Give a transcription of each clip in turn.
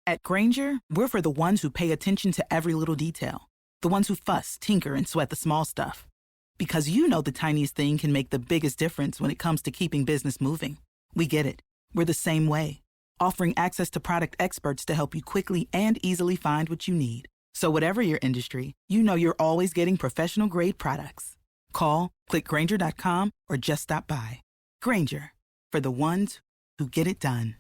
At Granger, we're for the ones who pay attention to every little detail. The ones who fuss, tinker, and sweat the small stuff. Because you know the tiniest thing can make the biggest difference when it comes to keeping business moving. We get it. We're the same way. Offering access to product experts to help you quickly and easily find what you need. So whatever your industry, you know you're always getting professional-grade products. Call, click Granger.com, or just stop by. Granger, for the ones who get it done.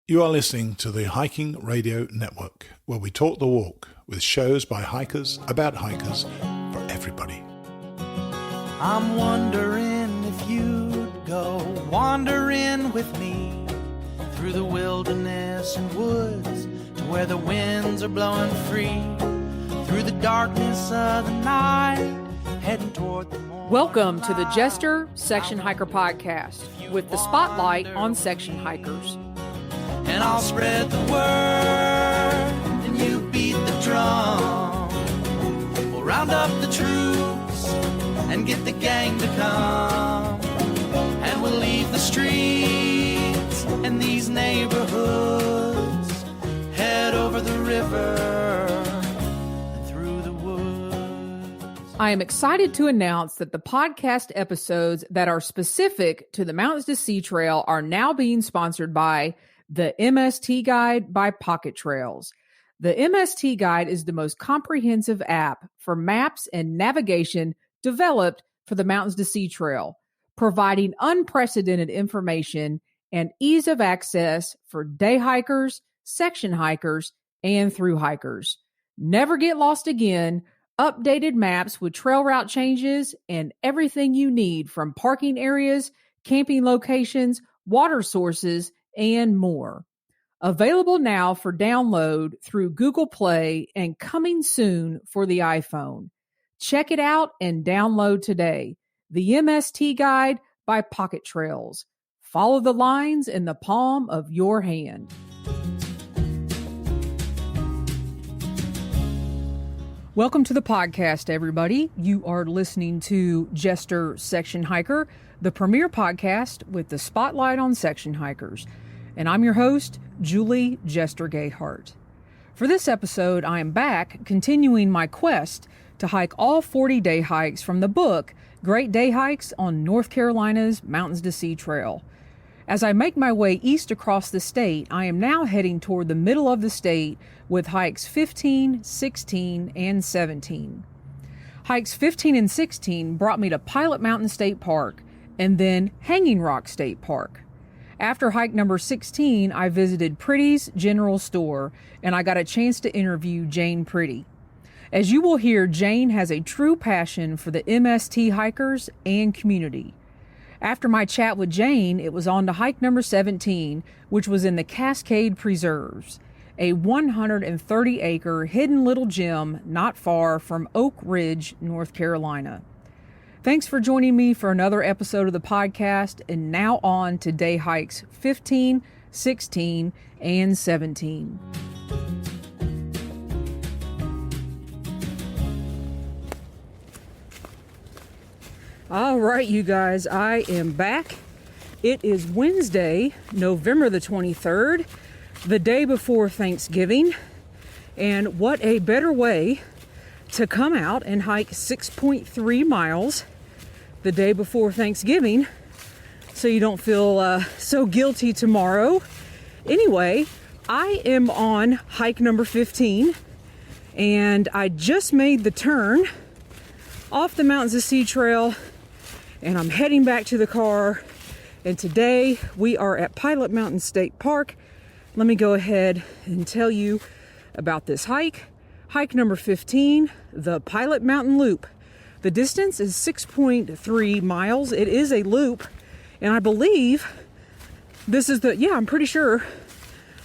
You are listening to the Hiking Radio Network, where we talk the walk with shows by hikers about hikers for everybody. I'm wondering if you'd go wandering with me through the wilderness and woods to where the winds are blowing free, through the darkness of the night, heading toward the morning. Welcome to the Jester Section Hiker Podcast with the spotlight on section hikers. And I'll spread the word, and you beat the drum. We'll round up the troops and get the gang to come. And we'll leave the streets and these neighborhoods, head over the river and through the woods. I am excited to announce that the podcast episodes that are specific to the Mountains to Sea Trail are now being sponsored by the MST Guide by Pocket Trails. The MST Guide is the most comprehensive app for maps and navigation developed for the Mountains to Sea Trail, providing unprecedented information and ease of access for day hikers, section hikers, and through hikers. Never get lost again. Updated maps with trail route changes and everything you need from parking areas, camping locations, water sources, and more. Available now for download through Google Play and coming soon for the iPhone. Check it out and download today. The MST Guide by Pocket Trails. Follow the lines in the palm of your hand. Welcome to the podcast, everybody. You are listening to Jester Section Hiker, the premier podcast with the spotlight on section hikers. And I'm your host, Julie Jester Gayhart. For this episode, I am back continuing my quest to hike all 40 day hikes from the book, Great Day Hikes on North Carolina's Mountains to Sea Trail. As I make my way east across the state, I am now heading toward the middle of the state with hikes 15, 16, and 17. Hikes 15 and 16 brought me to Pilot Mountain State Park and then Hanging Rock State Park. After hike number 16, I visited Priddy's General Store and I got a chance to interview Jane Priddy. As you will hear, Jane has a true passion for the MST hikers and community. After my chat with Jane, it was on to hike number 17, which was in the Cascade Preserves, a 130-acre hidden little gem not far from Oak Ridge, North Carolina. Thanks for joining me for another episode of the podcast, and now on to day hikes 15, 16, and 17. All right, you guys, I am back. It is Wednesday, November the 23rd, the day before Thanksgiving, and what a better way to come out and hike 6.3 miles the day before Thanksgiving so you don't feel so guilty tomorrow. Anyway, I am on hike number 15 and I just made the turn off the Mountains to Sea Trail and I'm heading back to the car, and today we are at Pilot Mountain State Park. Let me go ahead and tell you about this hike. Hike number 15, the Pilot Mountain Loop. The distance is 6.3 miles. It is a loop, and I believe this is I'm pretty sure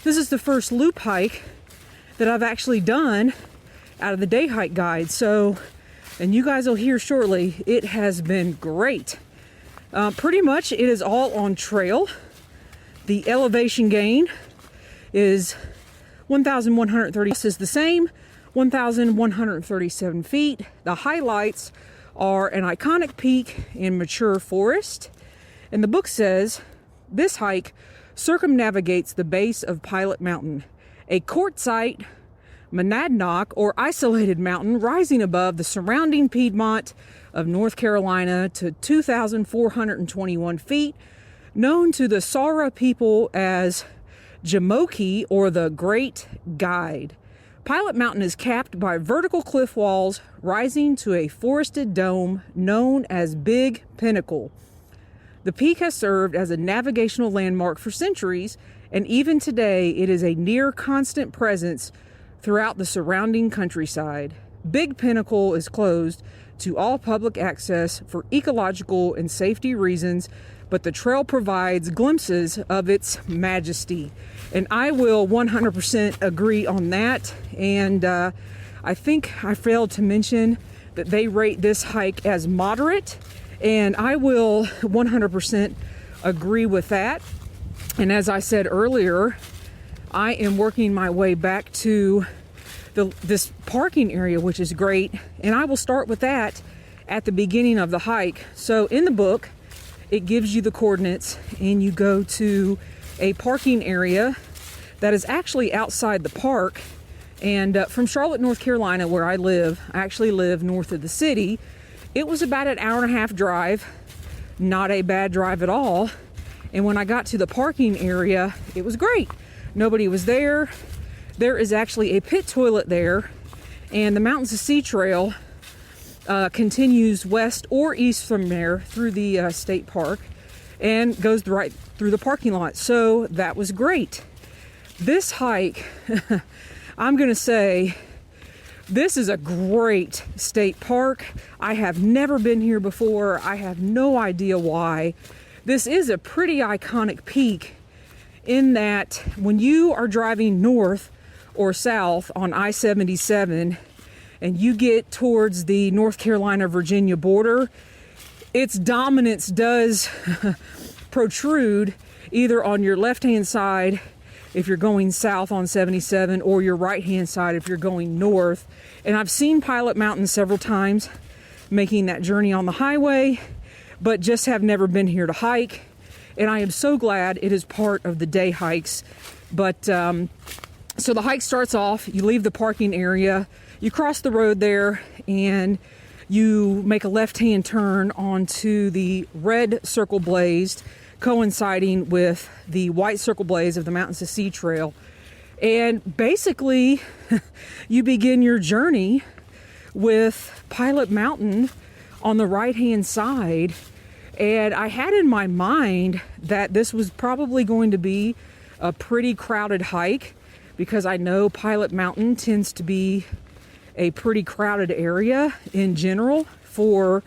this is the first loop hike that I've actually done out of the day hike guide. So, and you guys will hear shortly, it has been great. Pretty much it is all on trail. The elevation gain is 1,130. This is the same, 1,137 feet. The highlights are an iconic peak in mature forest. And the book says this hike circumnavigates the base of Pilot Mountain, a quartzite monadnock or isolated mountain rising above the surrounding Piedmont of North Carolina to 2,421 feet, known to the Saura people as Jamoki or the Great Guide. Pilot Mountain is capped by vertical cliff walls rising to a forested dome known as Big Pinnacle. The peak has served as a navigational landmark for centuries, and even today it is a near constant presence throughout the surrounding countryside. Big Pinnacle is closed to all public access for ecological and safety reasons, but the trail provides glimpses of its majesty. And I will 100% agree on that. And I think I failed to mention that they rate this hike as moderate, and I will 100% agree with that. And as I said earlier, I am working my way back to this parking area, which is great, and I will start with that at the beginning of the hike. So in the book, it gives you the coordinates, and you go to a parking area that is actually outside the park. And from Charlotte, North Carolina, where I live, I actually live north of the city. It was about an hour and a half drive, not a bad drive at all. And when I got to the parking area, it was great. Nobody was there. There is actually a pit toilet there, and the Mountains to Sea Trail continues west or east from there through the state park and goes right through the parking lot. So that was great. This hike, I'm going to say, this is a great state park. I have never been here before. I have no idea why. This is a pretty iconic peak in that when you are driving north or south on I-77 and you get towards the North Carolina-Virginia border, its dominance does protrude either on your left-hand side if you're going south on 77 or your right-hand side if you're going north. And I've seen Pilot Mountain several times making that journey on the highway, but just have never been here to hike. And I am so glad it is part of the day hikes. But so the hike starts off, you leave the parking area, you cross the road there, and you make a left-hand turn onto the red circle blazed, coinciding with the white circle blaze of the Mountains to Sea Trail. And basically, you begin your journey with Pilot Mountain on the right-hand side. And I had in my mind that this was probably going to be a pretty crowded hike, because I know Pilot Mountain tends to be a pretty crowded area in general for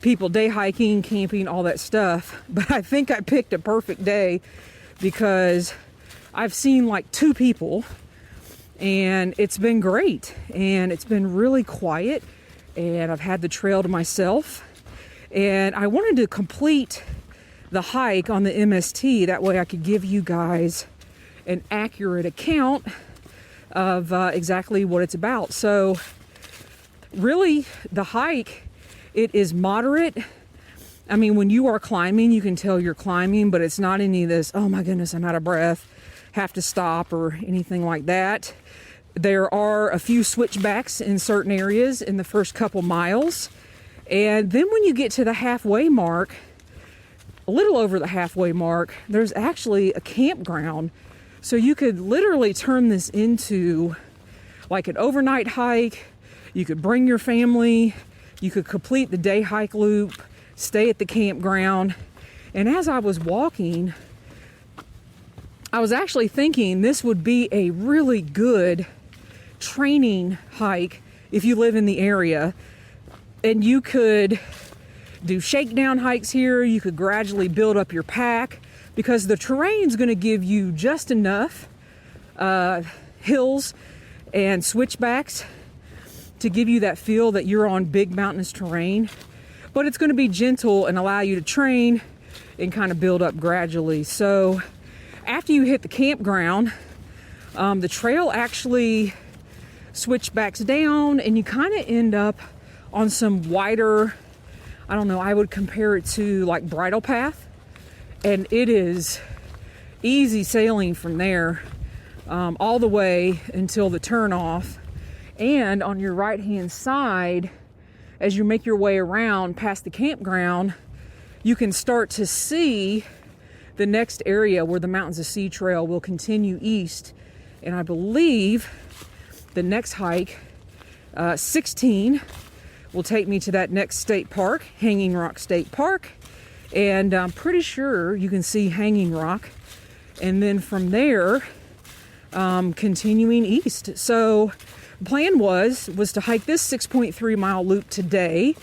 people day hiking, camping, all that stuff. But I think I picked a perfect day because I've seen like 2 people, and it's been great, and it's been really quiet, and I've had the trail to myself. And I wanted to complete the hike on the MST, that way I could give you guys an accurate account of exactly what it's about. So really, the hike, it is moderate. I mean, when you are climbing, you can tell you're climbing, but it's not any of this, oh my goodness, I'm out of breath, have to stop, or anything like that. There are a few switchbacks in certain areas in the first couple miles. And then when you get to the halfway mark, a little over the halfway mark, there's actually a campground. So you could literally turn this into like an overnight hike. You could bring your family. You could complete the day hike loop, stay at the campground. And as I was walking, I was actually thinking this would be a really good training hike if you live in the area. And you could do shakedown hikes here. You could gradually build up your pack, because the terrain's going to give you just enough hills and switchbacks to give you that feel that you're on big mountainous terrain. But it's going to be gentle and allow you to train and kind of build up gradually. So after you hit the campground, the trail actually switchbacks down, and you kind of end up on some wider, I don't know, I would compare it to like bridle path. And it is easy sailing from there all the way until the turnoff. And on your right hand side, as you make your way around past the campground, you can start to see the next area where the Mountains of Sea Trail will continue east. And I believe the next hike, 16, will take me to that next state park, Hanging Rock State Park. And I'm pretty sure you can see Hanging Rock. And then from there, continuing east. So the plan was to hike this 6.3 mile loop today,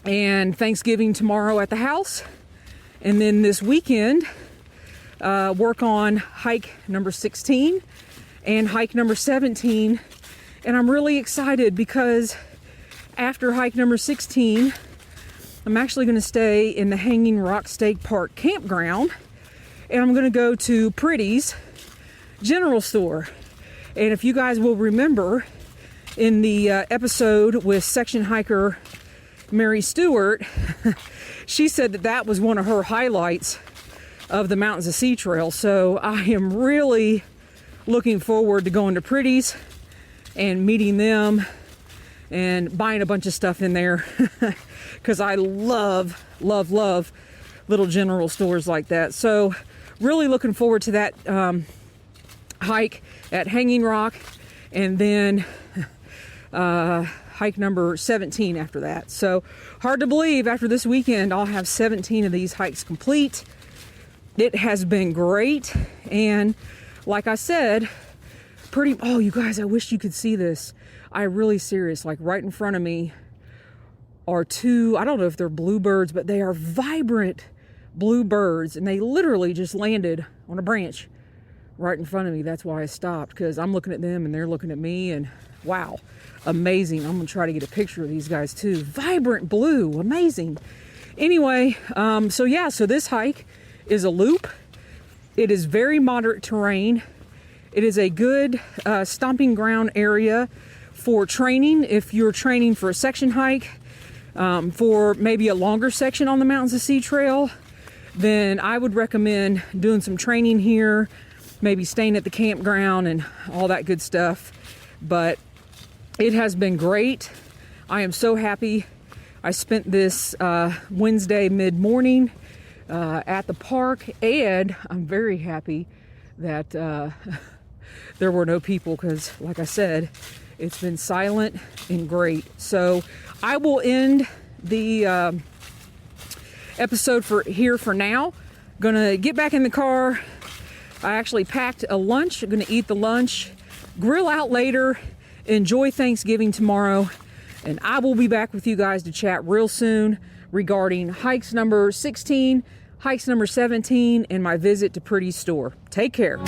and Thanksgiving tomorrow at the house. And then this weekend, work on hike number 16 and hike number 17. And I'm really excited because after hike number 16, I'm actually going to stay in the Hanging Rock State Park campground, and I'm going to go to Priddy's general store. And if you guys will remember, in the episode with section hiker Mary Stewart, she said that was one of her highlights of the Mountains of Sea Trail. So I am really looking forward to going to Priddy's and meeting them and buying a bunch of stuff in there because I love little general stores like that. So really looking forward to that hike at Hanging Rock, and then hike number 17 after that. So hard to believe after this weekend I'll have 17 of these hikes complete. It has been great, and like I said, oh, you guys, I wish you could see this. I'm really serious. Like right in front of me are two, I don't know if they're bluebirds, but they are vibrant bluebirds, and they literally just landed on a branch right in front of me. That's why I stopped, because I'm looking at them and they're looking at me, and wow, amazing. I'm gonna try to get a picture of these guys too. Vibrant blue, amazing. Anyway, so this hike is a loop. It is very moderate terrain. It is a good stomping ground area for training. If you're training for a section hike, for maybe a longer section on the Mountains of Sea Trail, then I would recommend doing some training here, maybe staying at the campground and all that good stuff. But it has been great. I am so happy. I spent this Wednesday mid-morning at the park, and I'm very happy that there were no people, because like I said, it's been silent and great. So I will end the episode for now. Gonna get back in the car. I actually packed a lunch. I'm gonna eat the lunch, grill out later, enjoy Thanksgiving tomorrow, and I will be back with you guys to chat real soon regarding hikes number 16, hikes number 17, and my visit to Priddy's store. Take care.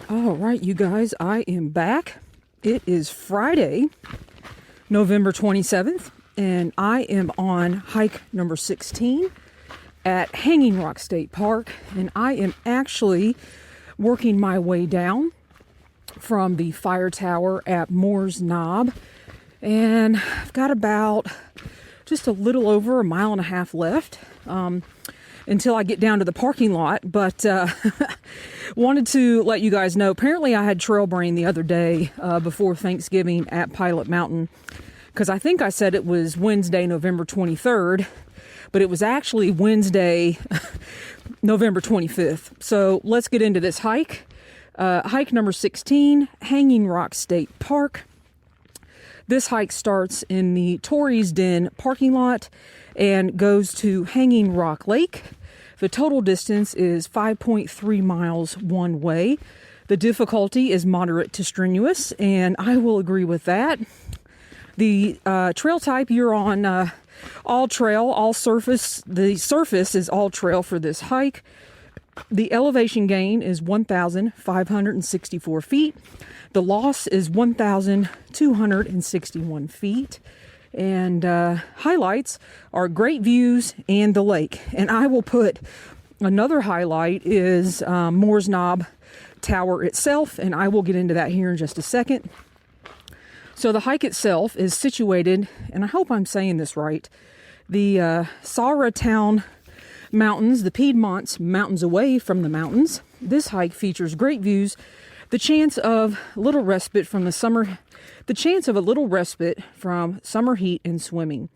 All right, you guys, I am back. It is Friday, November 27th, and I am on hike number 16 at Hanging Rock State Park, and I am actually working my way down from the fire tower at Moore's Knob, and I've got about just a little over a mile and a half left until I get down to the parking lot. But wanted to let you guys know, apparently I had trail brain the other day before Thanksgiving at Pilot Mountain, because I think I said it was Wednesday, November 23rd, but it was actually Wednesday, November 25th. So let's get into this hike. Hike number 16, Hanging Rock State Park. This hike starts in the Torrey's Den parking lot and goes to Hanging Rock Lake. The total distance is 5.3 miles one way. The difficulty is moderate to strenuous, and I will agree with that. The trail type, you're on all trail, all surface. The surface is all trail for this hike. The elevation gain is 1,564 feet. The loss is 1,261 feet. And highlights are great views and the lake. And I will put another highlight is Moore's Knob Tower itself, and I will get into that here in just a second. So the hike itself is situated, and I hope I'm saying this right, the Saratown Mountains, the Piedmont's mountains away from the mountains. This hike features great views, the chance of a little respite from summer heat and swimming.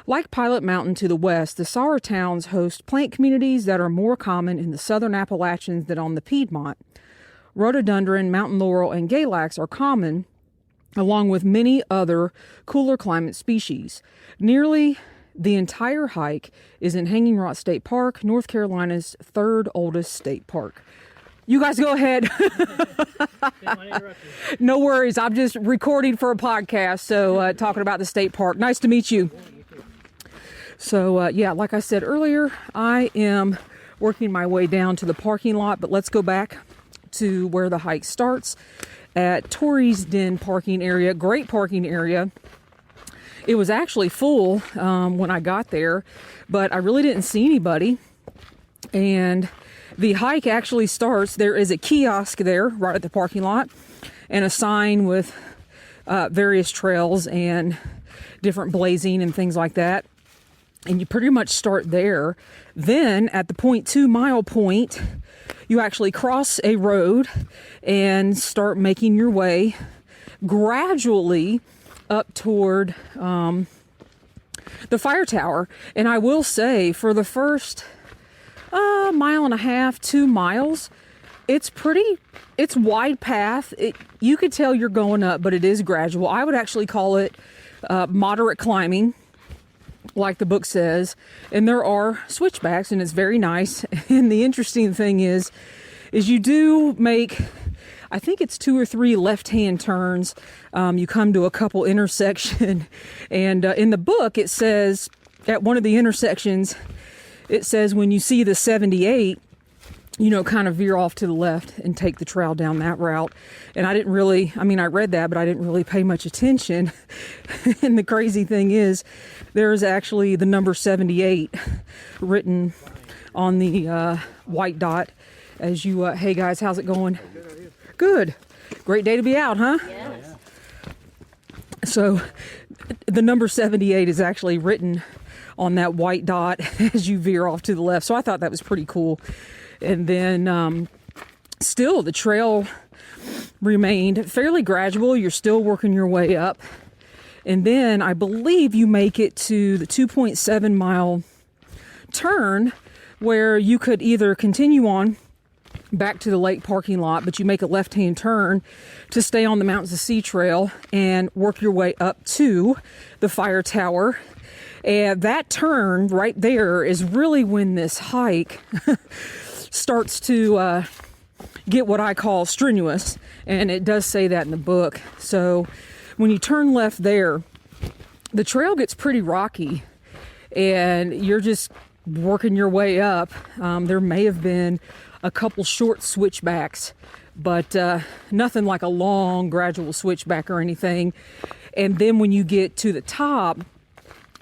Like Pilot Mountain to the west, the Saratowns host plant communities that are more common in the southern Appalachians than on the Piedmont. Rhododendron, mountain laurel, and galax are common, along with many other cooler climate species. Nearly the entire hike is in Hanging Rock State Park, North Carolina's third oldest state park. You guys go ahead. No worries. I'm just recording for a podcast, so talking about the state park. Nice to meet you. So, yeah, like I said earlier, I am working my way down to the parking lot, but let's go back to where the hike starts at Torrey's Den parking area. Great parking area. It was actually full when I got there, but I really didn't see anybody. And the hike actually starts, there is a kiosk there right at the parking lot and a sign with various trails and different blazing and things like that. And you pretty much start there. Then at the 0.2 mile point, you actually cross a road and start making your way gradually up toward the fire tower. And I will say, for the first mile and a half, 2 miles, it's wide path. You could tell you're going up, but it is gradual. I would actually call it moderate climbing, like the book says. And there are switchbacks, and it's very nice. And the interesting thing is you do make, I think it's 2 or 3 left-hand turns. You come to a couple intersection, and in the book it says at one of the intersections, it says when you see the 78, kind of veer off to the left and take the trail down that route. And I read that, but I didn't really pay much attention. And the crazy thing is, there's actually the number 78 written on the white dot as you, hey guys, how's it going? Good. Great day to be out, huh? Yes. So the number 78 is actually written on that white dot as you veer off to the left. So I thought that was pretty cool. And then still the trail remained fairly gradual. You're still working your way up. And then I believe you make it to the 2.7 mile turn where you could either continue on back to the lake parking lot, but you make a left-hand turn to stay on the Mountains to Sea Trail and work your way up to the fire tower. And that turn right there is really when this hike starts to get what I call strenuous. And it does say that in the book. So when you turn left there, the trail gets pretty rocky and you're just working your way up. There may have been a couple short switchbacks, but nothing like a long gradual switchback or anything. And then when you get to the top,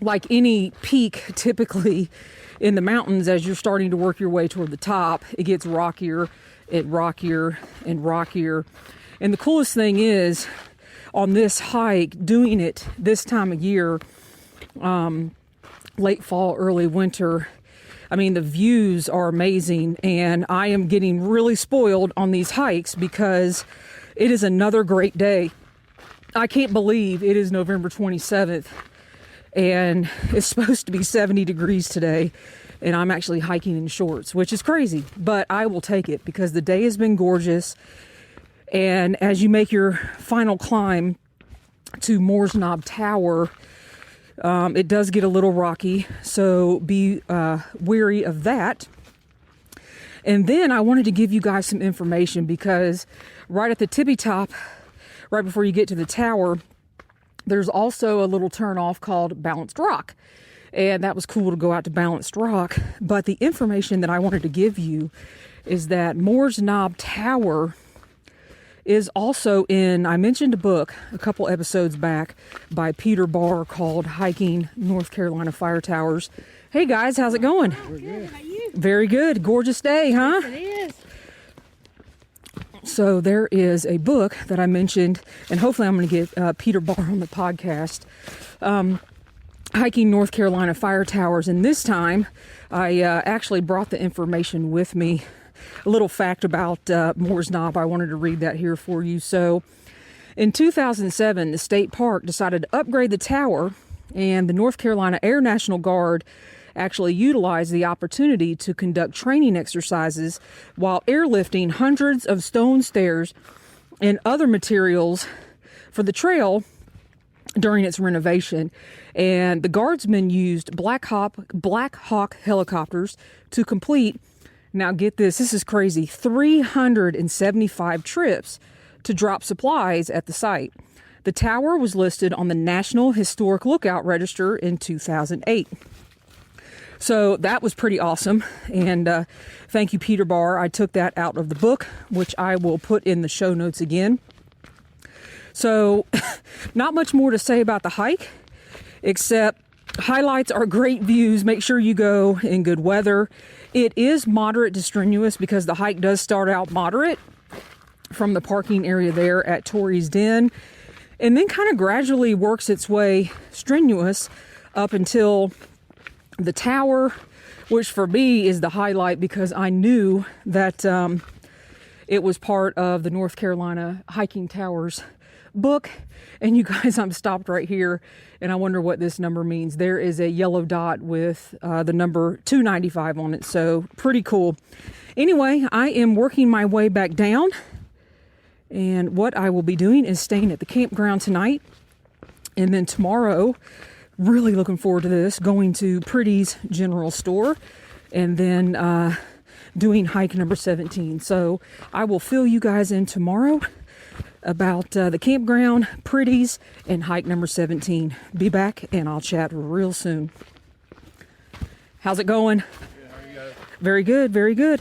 like any peak typically in the mountains, as you're starting to work your way toward the top, it gets rockier and rockier and rockier. And the coolest thing is, on this hike, doing it this time of year, late fall, early winter, the views are amazing, and I am getting really spoiled on these hikes because it is another great day. I can't believe it is November 27th, and it's supposed to be 70 degrees today, and I'm actually hiking in shorts, which is crazy, but I will take it because the day has been gorgeous. And as you make your final climb to Moore's Knob Tower, it does get a little rocky, so be wary of that. And then I wanted to give you guys some information because right at the tippy top, right before you get to the tower, there's also a little turnoff called Balanced Rock. And that was cool to go out to Balanced Rock. But the information that I wanted to give you is that Moore's Knob Tower is also in, I mentioned a book a couple episodes back by Peter Barr called Hiking North Carolina Fire Towers. Hey guys, how's it going? We're good. How are you? Very good. Gorgeous day, huh? It is. So there is a book that I mentioned, and hopefully I'm going to get Peter Barr on the podcast, Hiking North Carolina Fire Towers. And this time I actually brought the information with me. A little fact about Moore's Knob. I wanted to read that here for you. So in 2007, the state park decided to upgrade the tower, and the North Carolina Air National Guard actually utilized the opportunity to conduct training exercises while airlifting hundreds of stone stairs and other materials for the trail during its renovation. And the guardsmen used Black Hawk helicopters to complete, now get this is crazy, 375 trips to drop supplies at the site. The tower was listed on the National Historic Lookout Register in 2008. So that was pretty awesome. And thank you, Peter Barr. I took that out of the book, which I will put in the show notes again. So not much more to say about the hike, except highlights are great views. Make sure you go in good weather. It is moderate to strenuous because the hike does start out moderate from the parking area there at Torrey's Den, and then kind of gradually works its way strenuous up until the tower, which for me is the highlight because I knew that it was part of the North Carolina Hiking Towers book. And you guys, I'm stopped right here and I wonder what this number means. There is a yellow dot with the number 295 on it. So pretty cool. Anyway, I am working my way back down, and what I will be doing is staying at the campground tonight, and then tomorrow, really looking forward to this, going to Priddy's General Store, and then doing hike number 17. So I will fill you guys in tomorrow about the campground, Priddy's, and hike number 17. Be back, and I'll chat real soon. How's it going? Good, how are you guys? Very good, very good.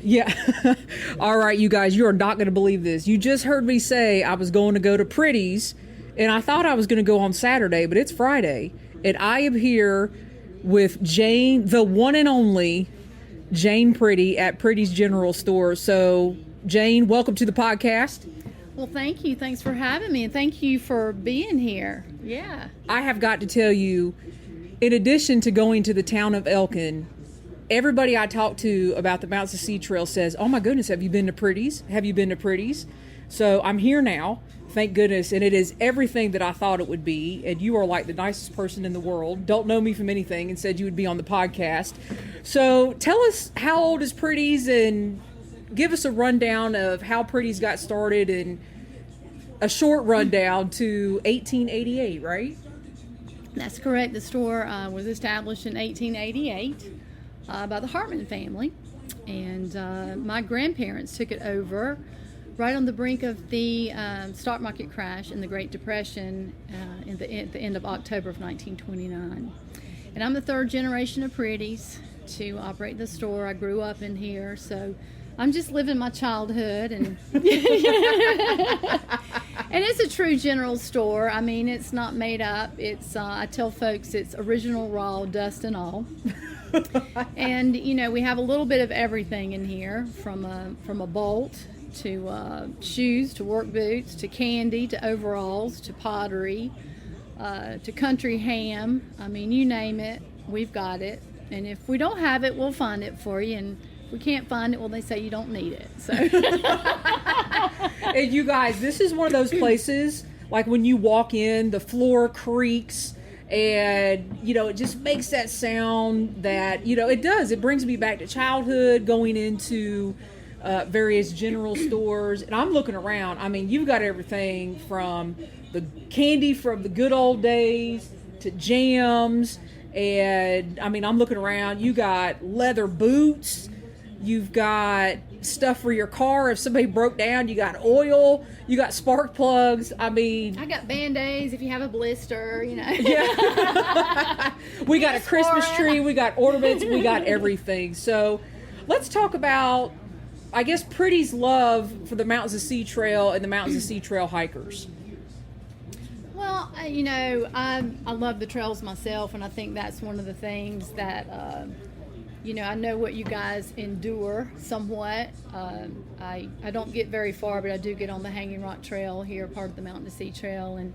Yeah. All right, you guys, you are not going to believe this. You just heard me say I was going to go to Priddy's, and I thought I was going to go on Saturday, but it's Friday, and I am here with Jane, the one and only Jane Priddy at Priddy's General Store. So, Jane, welcome to the podcast. Well, thank you. Thanks for having me, and thank you for being here. Yeah. I have got to tell you, in addition to going to the town of Elkin, everybody I talk to about the Mountains to Sea Trail says, oh my goodness, have you been to Priddy's? Have you been to Priddy's? So I'm here now, thank goodness, and it is everything that I thought it would be, and you are like the nicest person in the world, don't know me from anything, and said you would be on the podcast. So tell us, how old is Priddy's, and give us a rundown of how Priddy's got started, and a short rundown to 1888, right? That's correct. The store was established in 1888 by the Hartman family, and my grandparents took it over right on the brink of the stock market crash in the Great Depression at the end of October of 1929. And I'm the third generation of Priddy's to operate the store. I grew up in here, so I'm just living my childhood, and and it's a true general store. I mean, it's not made up. It's I tell folks it's original, raw, dust and all. And you know, we have a little bit of everything in here, from a bolt to shoes, to work boots, to candy, to overalls, to pottery, to country ham. I mean, you name it, we've got it. And if we don't have it, we'll find it for you. And if we can't find it, well, they say you don't need it. So, and you guys, this is one of those places, like when you walk in, the floor creaks, and you know, it just makes that sound that, you know, it does. It brings me back to childhood, going into various general stores. And I'm looking around. I mean, you've got everything from the candy from the good old days to jams. And I mean, I'm looking around. You got leather boots. You've got stuff for your car if somebody broke down. You got oil. You got spark plugs. I mean, I got Band-Aids if you have a blister, you know. Yeah. We got a Christmas tree. We got ornaments. We got everything. So let's talk about, I guess, Priddy's love for the Mountains to Sea Trail and the Mountains to Sea Trail hikers. Well, I love the trails myself, and I think that's one of the things that, I know what you guys endure somewhat. I don't get very far, but I do get on the Hanging Rock Trail here, part of the Mountain to Sea Trail, and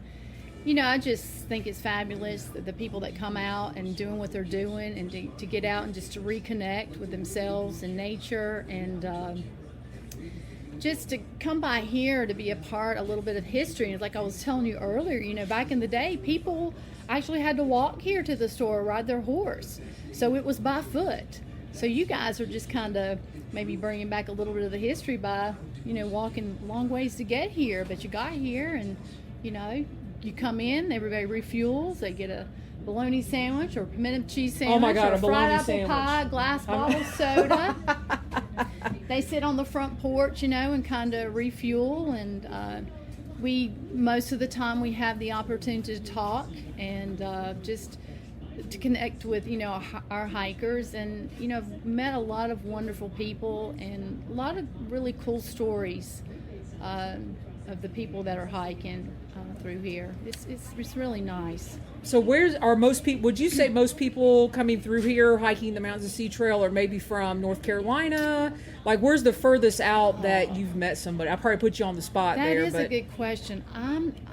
I just think it's fabulous that the people that come out and doing what they're doing, and to get out and just to reconnect with themselves and nature, and just to come by here to be a little bit of history. And like I was telling you earlier, back in the day, people actually had to walk here to the store, ride their horse. So it was by foot. So you guys are just kind of maybe bringing back a little bit of the history by, walking long ways to get here. But you got here, and, you come in, everybody refuels, they get a bologna sandwich or pimento cheese sandwich, oh my God, or a fried apple sandwich. pie, glass bottle soda. They sit on the front porch, and kind of refuel, and most of the time we have the opportunity to talk and just to connect with, our hikers, and, I've met a lot of wonderful people and a lot of really cool stories of the people that are hiking through here. It's really nice. So are most people, would you say most people coming through here hiking the Mountains to Sea Trail are maybe from North Carolina? Like, where's the furthest out that you've met somebody? I probably put you on the spot there. That is a good question.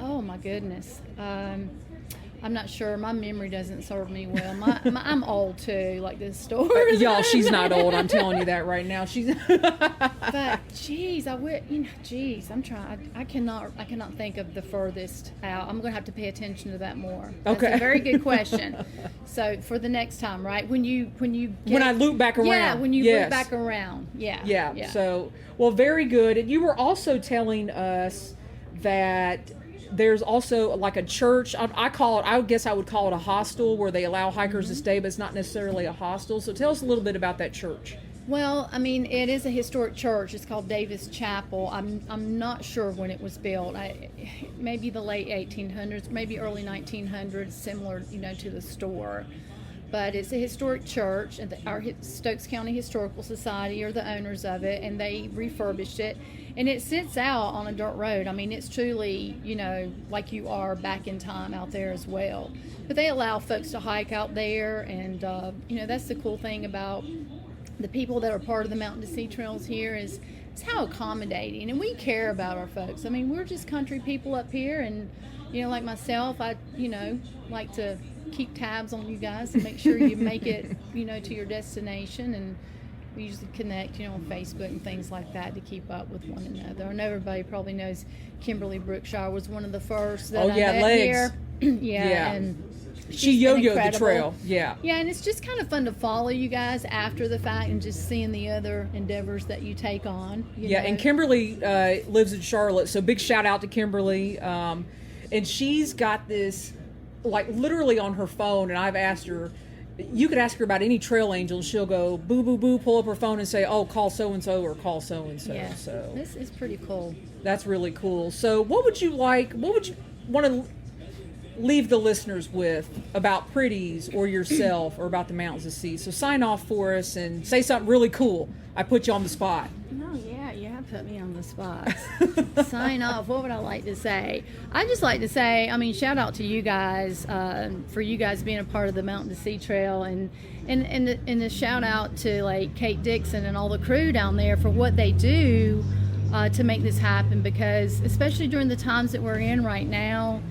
Oh my goodness. I'm not sure. My memory doesn't serve me well. I'm old too, like this story. Y'all, she's not old. I'm telling you that right now. She's. But geez, I'm trying. I cannot think of the furthest out. I'm gonna have to pay attention to that more. That's okay. A very good question. So for the next time, right? When I loop back around. Yeah, when you yes. loop back around. Yeah. Yeah. So, well, very good. And you were also telling us that there's also like a church. I guess I would call it a hostel, where they allow hikers to stay, but it's not necessarily a hostel. So tell us a little bit about that church. Well, it is a historic church. It's called Davis Chapel. I'm not sure when it was built. Maybe the late 1800s, maybe early 1900s, similar, to the store. But it's a historic church, and our Stokes County Historical Society are the owners of it, and they refurbished it. And it sits out on a dirt road. It's truly, like you are back in time out there as well. But they allow folks to hike out there, and, that's the cool thing about the people that are part of the Mountain to Sea Trails here is how accommodating. And we care about our folks. We're just country people up here, and, like myself, I, like to keep tabs on you guys and make sure you make it, to your destination. And we usually connect, on Facebook and things like that to keep up with one another. And everybody probably knows Kimberly Brookshire was one of the first that I met legs. Here. yeah, and she yo-yoed the trail. Yeah, and it's just kind of fun to follow you guys after the fact and just seeing the other endeavors that you take on. You know? And Kimberly lives in Charlotte, so big shout out to Kimberly. And she's got this, like, literally on her phone, and I've asked her, you could ask her about any trail angel, and she'll go boo, boo, boo, pull up her phone and say, oh, call so-and-so or call so-and-so. Yeah, so this is pretty cool. That's really cool. So what would you want to leave the listeners with about Priddy's or yourself or about the Mountains to Sea? So sign off for us and say something really cool. I put you on the spot. Oh, yeah, you have put me on the spot. Sign off. What would I like to say? I'd just like to say, shout out to you guys for you guys being a part of the Mountain to Sea Trail, and a shout out to, like, Kate Dixon and all the crew down there for what they do to make this happen, because especially during the times that we're in right now,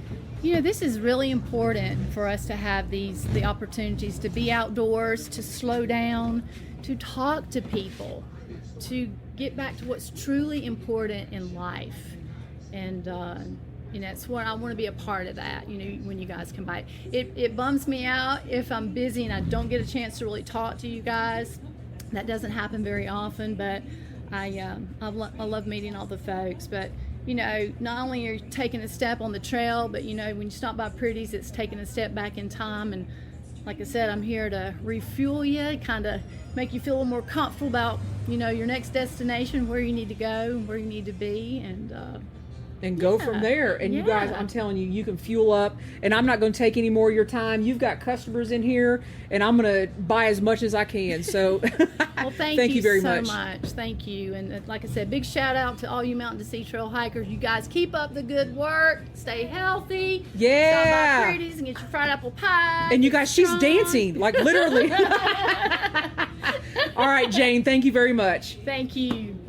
this is really important for us to have the opportunities to be outdoors, to slow down, to talk to people, to get back to what's truly important in life. And it's what I want to be a part of that, when you guys come by. It bums me out if I'm busy and I don't get a chance to really talk to you guys. That doesn't happen very often, but I love meeting all the folks. But not only are you taking a step on the trail, but when you stop by Priddy's, it's taking a step back in time. And like I said, I'm here to refuel you, kind of make you feel a little more comfortable about your next destination, where you need to go and where you need to be. And and go from there. And you guys, I'm telling you, you can fuel up, and I'm not going to take any more of your time. You've got customers in here, and I'm going to buy as much as I can. So well, thank you very much. Thank you. And like I said, big shout out to all you Mountain to Sea Trail hikers. You guys keep up the good work. Stay healthy. Yeah. Stop by Priddy's and get your fried apple pie. And you guys, she's dancing, like literally. All right, Jane, thank you very much. Thank you.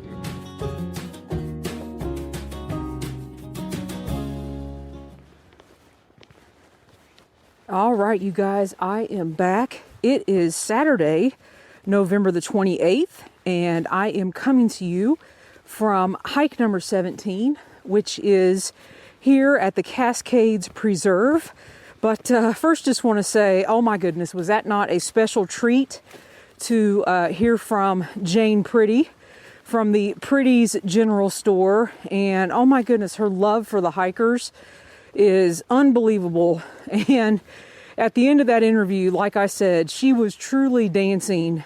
All right, you guys, I am back. It is Saturday, November the 28th, and I am coming to you from hike number 17, which is here at the Cascades Preserve. But first, just want to say, oh my goodness, was that not a special treat to hear from Jane Priddy from the Priddy's General Store. And oh my goodness, her love for the hikers is unbelievable. And at the end of that interview, like I said, she was truly dancing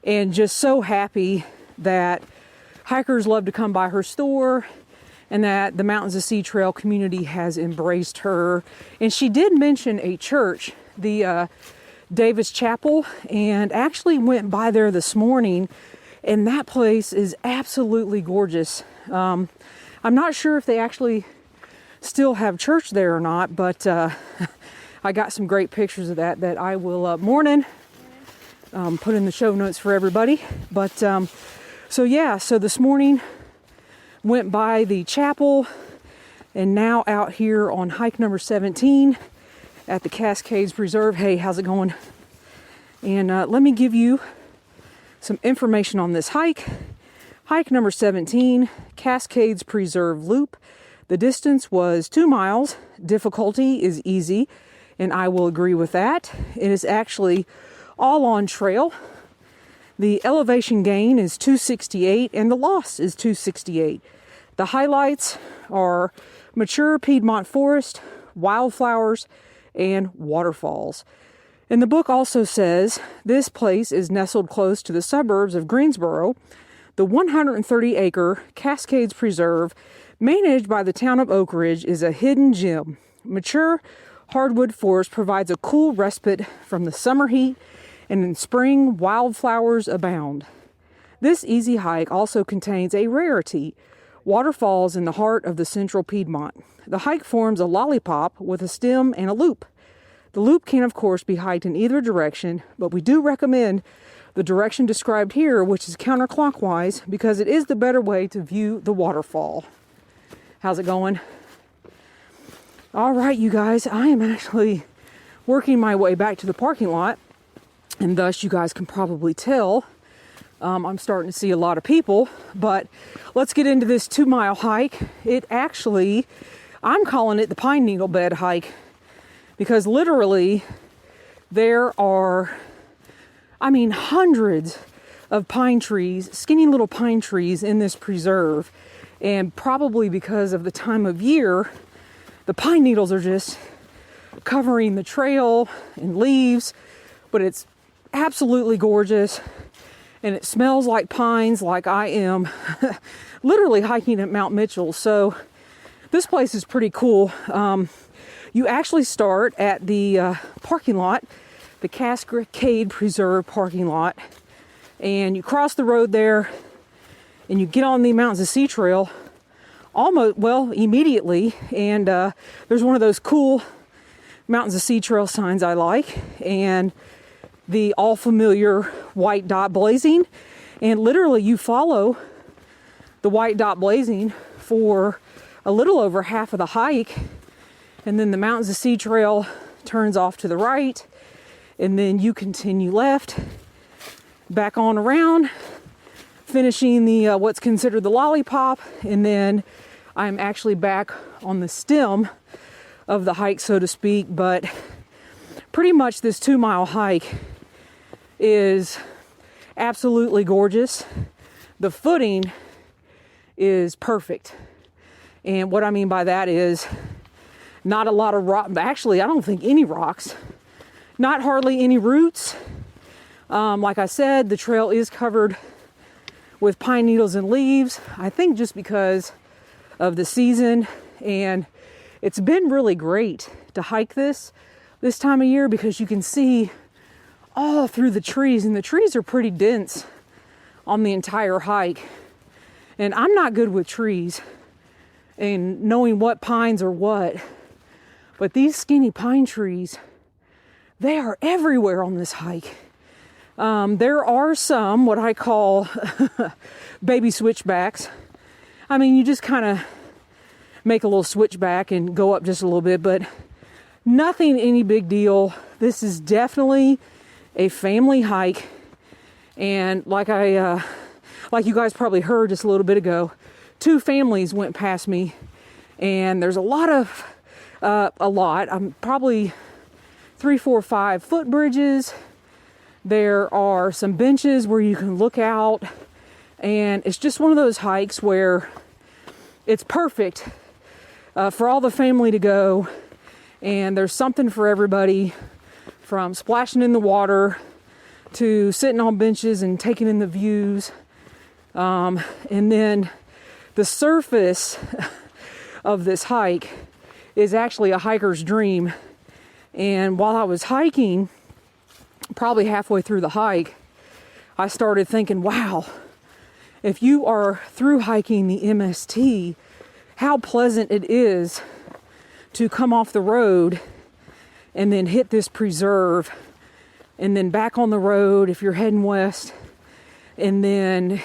and just so happy that hikers love to come by her store and that the Mountains of Sea Trail community has embraced her. And she did mention a church, the Davis Chapel, and actually went by there this morning, and that place is absolutely gorgeous. I'm not sure if they actually still have church there or not, but I got some great pictures of that I will put in the show notes for everybody. But so this morning went by the chapel, and now out here on hike number 17 at the Cascades Preserve. Hey, how's it going? And let me give you some information on this hike. Hike number 17, Cascades Preserve Loop. The distance was 2 miles. Difficulty is easy, and I will agree with that. It is actually all on trail. The elevation gain is 268, and the loss is 268. The highlights are mature Piedmont forest, wildflowers, and waterfalls. And the book also says this place is nestled close to the suburbs of Greensboro. The 130-acre Cascades Preserve, managed by the town of Oak Ridge, is a hidden gem. Mature hardwood forest provides a cool respite from the summer heat, and in spring, wildflowers abound. This easy hike also contains a rarity, waterfalls in the heart of the central Piedmont. The hike forms a lollipop with a stem and a loop. The loop can, of course, be hiked in either direction, but we do recommend the direction described here, which is counterclockwise, because it is the better way to view the waterfall. How's it going? All right, you guys, I am actually working my way back to the parking lot, and thus you guys can probably tell I'm starting to see a lot of people. But let's get into this 2-mile hike. It actually, I'm calling it the pine needle bed hike, because literally there are, hundreds of pine trees, skinny little pine trees in this preserve. And probably because of the time of year, the pine needles are just covering the trail in leaves, but it's absolutely gorgeous. And it smells like pines, like I am literally hiking at Mount Mitchell. So this place is pretty cool. You actually start at the parking lot, the Cascade Preserve parking lot, and you cross the road there, and you get on the Mountains of Sea Trail immediately. And there's one of those cool Mountains of Sea Trail signs I like, and the all familiar white dot blazing. And literally you follow the white dot blazing for a little over half of the hike, and then the Mountains of Sea Trail turns off to the right, and then you continue left, back on around, finishing the what's considered the lollipop, and then I'm actually back on the stem of the hike, so to speak. But pretty much this 2-mile hike is absolutely gorgeous. The footing is perfect, and what I mean by that is not a lot of rock. Actually, I don't think any rocks, not hardly any roots. Like I said, the trail is covered with pine needles and leaves. I think just because of the season, and it's been really great to hike this time of year because you can see all through the trees, and the trees are pretty dense on the entire hike. And I'm not good with trees and knowing what pines are what, but these skinny pine trees, they are everywhere on this hike. There are some what I call baby switchbacks. I mean, you just kind of make a little switchback and go up just a little bit, but nothing any big deal. This is definitely a family hike, and like you guys probably heard just a little bit ago, 2 families went past me, and there's I'm probably 3, 4, 5 footbridges. There are some benches where you can look out, and it's just one of those hikes where it's perfect for all the family to go, and there's something for everybody, from splashing in the water to sitting on benches and taking in the views. And then the surface of this hike is actually a hiker's dream. And while I was hiking, probably halfway through the hike, I started thinking, wow, if you are through hiking the MST, how pleasant it is to come off the road and then hit this preserve, and then back on the road if you're heading west, and then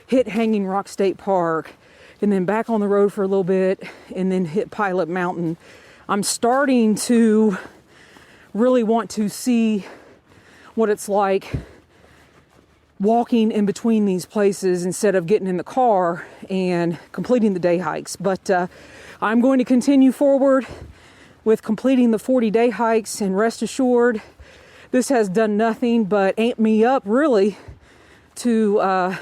hit Hanging Rock State Park, and then back on the road for a little bit, and then hit Pilot Mountain. I'm starting to really want to see what it's like walking in between these places instead of getting in the car and completing the day hikes. But I'm going to continue forward with completing the 40-day hikes, and rest assured, this has done nothing but amp me up really to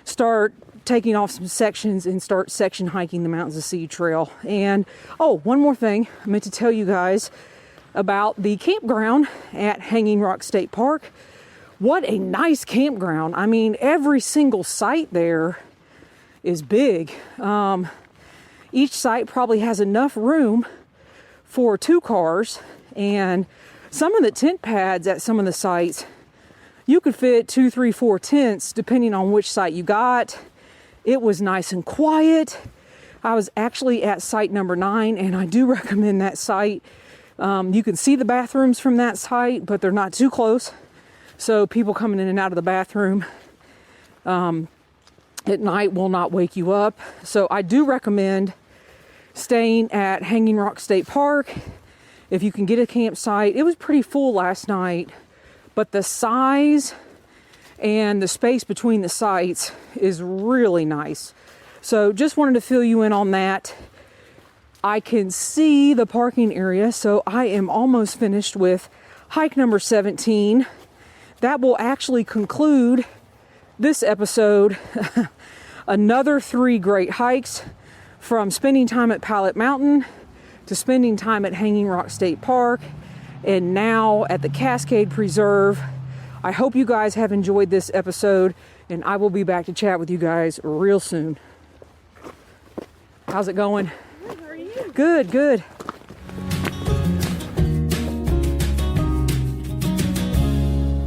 start taking off some sections and start section hiking the Mountains of Sea Trail. And one more thing, I meant to tell you guys about the campground at Hanging Rock State Park. What a nice campground. I mean, every single site there is big. Each site probably has enough room for 2 cars, and some of the tent pads at some of the sites, you could fit 2, 3, 4 tents depending on which site you got. It was nice and quiet. I was actually at site number 9, and I do recommend that site. You can see the bathrooms from that site, but they're not too close, so people coming in and out of the bathroom at night will not wake you up. So I do recommend staying at Hanging Rock State Park if you can get a campsite. It was pretty full last night, but the size and the space between the sites is really nice. So just wanted to fill you in on that. I can see the parking area, so I am almost finished with hike number 17. That will actually conclude this episode. Another 3 great hikes, from spending time at Pilot Mountain to spending time at Hanging Rock State Park, and now at the Cascade Preserve. I hope you guys have enjoyed this episode, and I will be back to chat with you guys real soon. How's it going? Good, how are you? Good, good.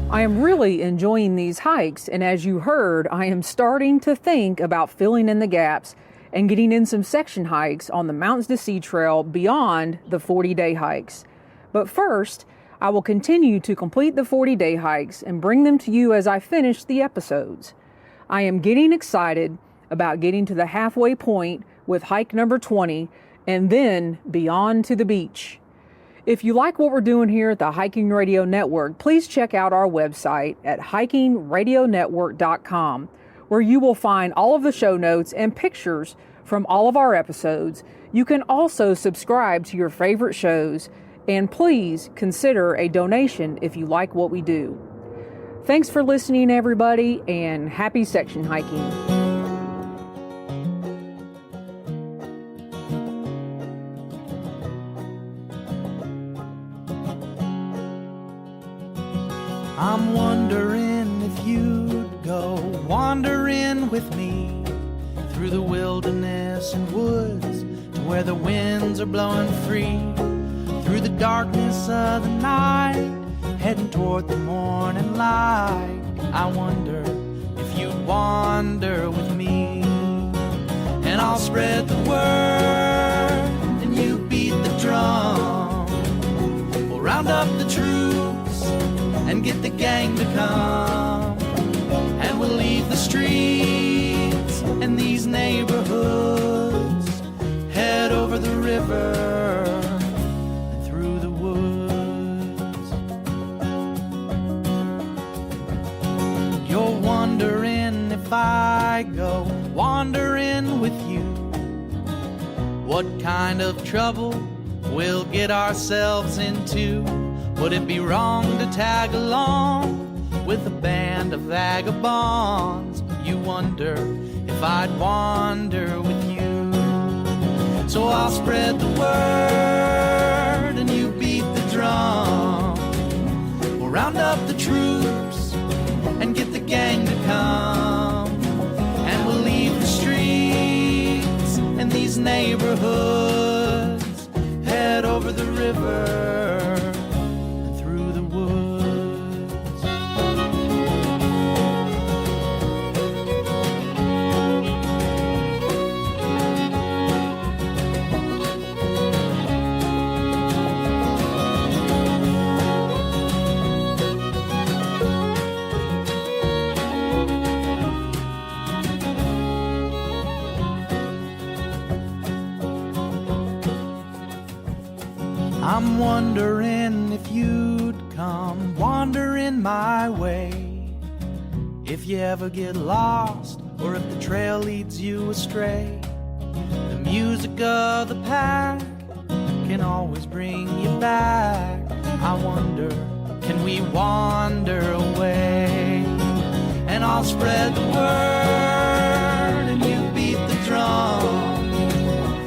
I am really enjoying these hikes, and as you heard, I am starting to think about filling in the gaps and getting in some section hikes on the Mountains to Sea Trail beyond the 40-day hikes. But first, I will continue to complete the 40-day hikes and bring them to you as I finish the episodes. I am getting excited about getting to the halfway point with hike number 20 and then beyond to the beach. If you like what we're doing here at the Hiking Radio Network, please check out our website at hikingradionetwork.com, where you will find all of the show notes and pictures from all of our episodes. You can also subscribe to your favorite shows, and please consider a donation if you like what we do. Thanks for listening, everybody, and happy section hiking. I'm wondering if you'd go wandering with me through the wilderness and woods to where the winds are blowing free, through the darkness of the night, heading toward the morning light. I wonder if you'd wander with me, and I'll spread the word and you beat the drum. We'll round up the troops and get the gang to come, and we'll leave the streets and these neighborhoods, head over the river and through the woods. You're wondering if I go wandering with you, what kind of trouble we'll get ourselves into. Would it be wrong to tag along with a band of vagabonds? You wonder if I'd wander with you. So I'll spread the word and you beat the drum. We'll round up the troops and get the gang to come, and we'll leave the streets and these neighborhoods, head over the river and through the woods. I'm wondering if you'd come wandering my way, if you ever get lost or if the trail leads you astray. The music of the pack can always bring you back. I wonder, can we wander away? And I'll spread the word and you beat the drum.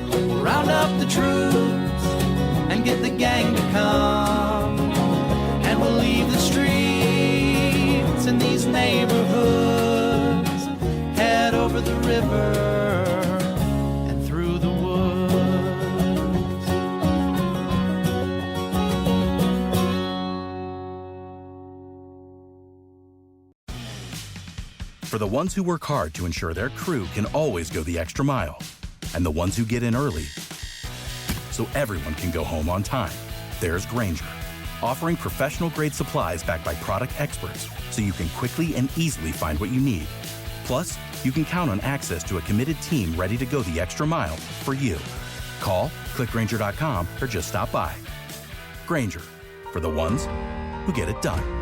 We'll round up the troops and get the gang to come, and we'll leave the streets and these neighborhoods, head over the river and through the woods. For the ones who work hard to ensure their crew can always go the extra mile, and the ones who get in early so everyone can go home on time, there's Grainger, offering professional-grade supplies backed by product experts so you can quickly and easily find what you need. Plus, you can count on access to a committed team ready to go the extra mile for you. Call, click Grainger.com, or just stop by. Grainger, for the ones who get it done.